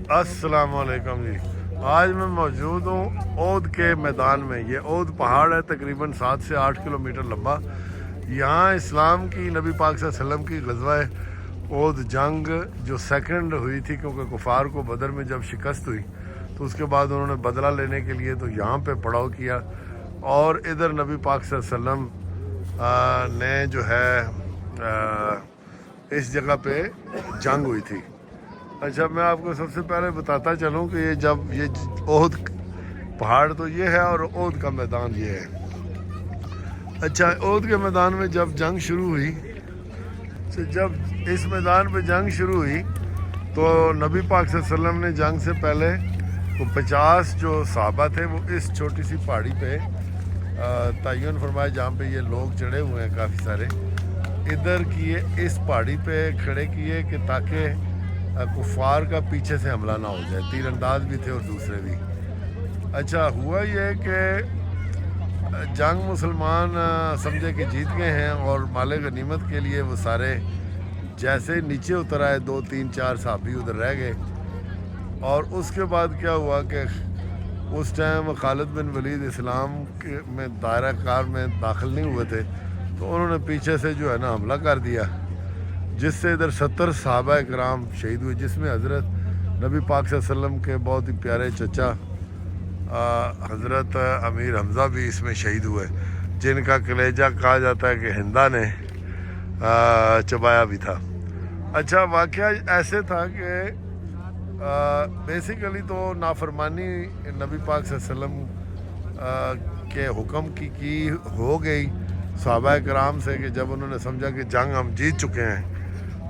अस्सलाम वालेकुम जी। आज मैं मौजूद हूँ ओद के मैदान में। ये ओद पहाड़ है, तकरीबन 7 से 8 किलोमीटर लंबा। यहाँ इस्लाम की नबी पाक सल्लल्लाहु अलैहि वसल्लम की ग़ज़वा ओद जंग जो सेकंड हुई थी, क्योंकि कुफार को बदर में जब शिकस्त हुई तो उसके बाद उन्होंने बदला लेने के लिए तो यहाँ पे पड़ाव किया, और इधर नबी पाक सल्लल्लाहु अलैहि वसल्लम ने जो है इस जगह पे जंग हुई थी। अच्छा, मैं आपको सबसे पहले बताता चलूँ कि ये जब ये ओहद पहाड़ तो ये है और ओहद का मैदान ये है। अच्छा, ओहद के मैदान में जब जंग शुरू हुई, तो जब इस मैदान पे जंग शुरू हुई तो नबी पाक सल्लल्लाहु अलैहि वसल्लम ने जंग से पहले वो 50 जो सहाबा थे वो इस छोटी सी पहाड़ी पे तयन फरमाए, जहाँ पे ये लोग चढ़े हुए हैं काफ़ी सारे, इधर किए इस पहाड़ी पे खड़े किए कि ताकि कुफार का पीछे से हमला ना हो जाए। तीरंदाज भी थे और दूसरे भी। अच्छा, हुआ ये कि जंग मुसलमान समझे कि जीत गए हैं और माले गनीमत के लिए वो सारे जैसे नीचे उतर आए, 2 3 4 साहबी उधर रह गए। और उसके बाद क्या हुआ कि उस टाइम खालिद बिन वलीद इस्लाम के में दायरा कार में दाखिल नहीं हुए थे, तो उन्होंने पीछे से जो है ना हमला कर दिया, जिससे इधर 70 सहाबा इकराम शहीद हुए, जिसमें हज़रत नबी पाक सल्लल्लाहु अलैहि वसल्लम के बहुत ही प्यारे चचा हज़रत अमीर हमज़ा भी इसमें शहीद हुए, जिनका कलेजा कहा जाता है कि हिंदा ने चबाया भी था। अच्छा, वाक़या ऐसे था कि बेसिकली तो नाफरमानी नबी पाक सल्लल्लाहु अलैहि वसल्लम के हुक्म की हो गई सहाबा कराम से, कि जब उन्होंने समझा कि जंग हम जीत चुके हैं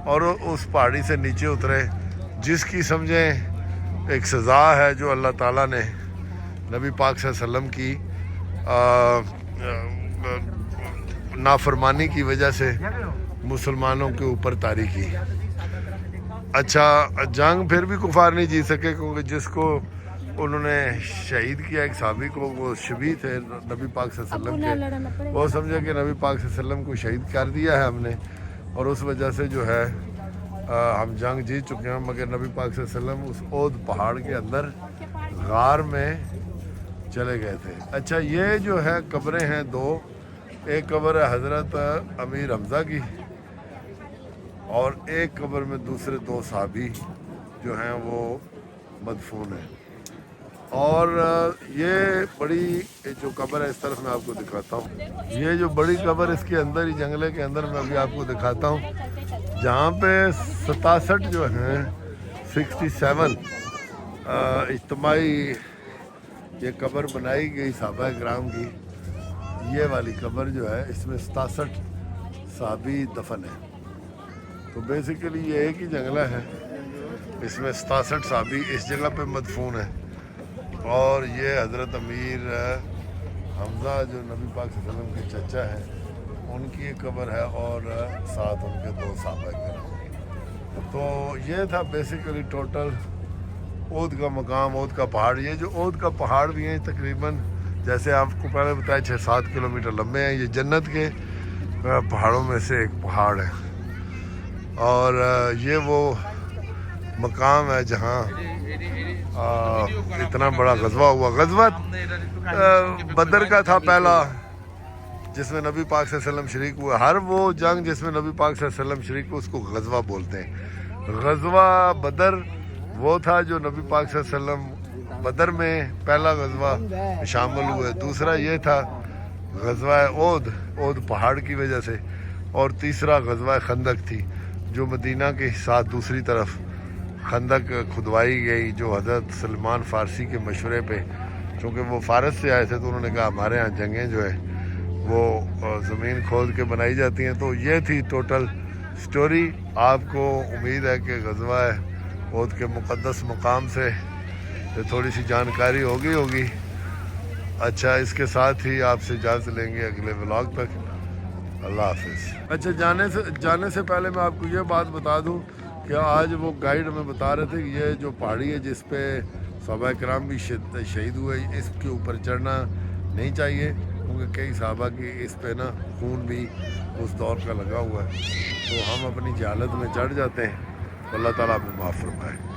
और उस पहाड़ी से नीचे उतरे, जिसकी समझें एक सज़ा है जो अल्लाह ताला ने नबी पाक सल्लल्लाहु अलैहि वसल्लम की नाफरमानी की वजह से मुसलमानों के ऊपर तारी की। अच्छा, जंग फिर भी कुफार नहीं जीत सके, क्योंकि जिसको उन्होंने शहीद किया एक साहबी को, वो शबी थे नबी पाक सल्लल्लाहु अलैहि वसल्लम के, वो समझे कि नबी पाक सल्लल्लाहु अलैहि वसल्लम को शहीद कर दिया है हमने, और उस वजह से जो है हम जंग जीत चुके हैं। मगर नबी पाक सल्लल्लाहु अलैहि वसल्लम उस ओद पहाड़ के अंदर गार में चले गए थे। अच्छा, ये जो है कब्रें हैं 2, एक कब्र है हज़रत अमीर हमज़ा की और एक कब्र में दूसरे 2 साहबी जो हैं वो मदफून हैं। और ये बड़ी जो कब्र है, इस तरफ मैं आपको दिखाता हूँ, ये जो बड़ी कब्र इसके अंदर ही जंगले के अंदर मैं अभी आपको दिखाता हूँ, जहाँ पे 67 जो हैं 67 इज्तिमाई ये कब्र बनाई गई सहाबा किराम की। ये वाली कब्र जो है इसमें 67 साहबी दफन है। तो बेसिकली ये एक ही जंगला है, इसमें 67 साहबी इस जगह पे मदफून है। और ये हज़रत अमीर हमज़ा जो नबी पाक सल्लल्लाहु अलैहि वसल्लम के चचा हैं, उनकी एक कब्र है और साथ उनके 2 सहाबा किराम। तो ये था बेसिकली टोटल ओद का मकाम, ओद का पहाड़। ये जो ओद का पहाड़ भी है तकरीबन जैसे आपको पहले बताया 6-7 किलोमीटर लंबे हैं। ये जन्नत के पहाड़ों में से एक पहाड़ है, और ये वो मकाम है जहाँ इतना बड़ा ग़ज़वा हुआ। ग़ज़वा बदर का था पहला, जिसमें नबी पाक सल्लल्लाहु अलैहि वसल्लम शरीक हुआ। हर वो जंग जिसमें नबी पाक सल्लल्लाहु अलैहि वसल्लम शरीक हुआ उसको ग़ज़वा बोलते हैं। ग़ज़वा बदर वो था जो नबी पाक सल्लल्लाहु अलैहि वसल्लम बदर में पहला ग़ज़वा शामिल हुए। दूसरा ये था ग़ज़वा ओद पहाड़ की वजह से, और तीसरा ग़ज़वा खंदक थी जो मदीना के साथ दूसरी तरफ खंदक खुदवाई गई, जो हज़रत सलमान फ़ारसी के मशवरे पे, क्योंकि वो फ़ारस से आए थे तो उन्होंने कहा हमारे यहाँ जंगें जो है वो ज़मीन खोद के बनाई जाती हैं। तो ये थी टोटल स्टोरी। आपको उम्मीद है कि ग़ज़वा ओद के मुक़द्दस मकाम से थोड़ी सी जानकारी होगी। अच्छा, इसके साथ ही आपसे इजाज़त लेंगे अगले व्लॉग तक। अल्लाह हाफ़िज़। अच्छा, जाने से पहले मैं आपको ये बात बता दूं कि आज वो गाइड हमें बता रहे थे कि ये जो पहाड़ी है जिस पे सहाबा किराम भी शहीद हुए, इसके ऊपर चढ़ना नहीं चाहिए, क्योंकि कई सहाबा की इस पे ना खून भी उस दौर का लगा हुआ है। तो हम अपनी जहालत में चढ़ जाते हैं, अल्लाह ताला हमें माफ़ फरमाए।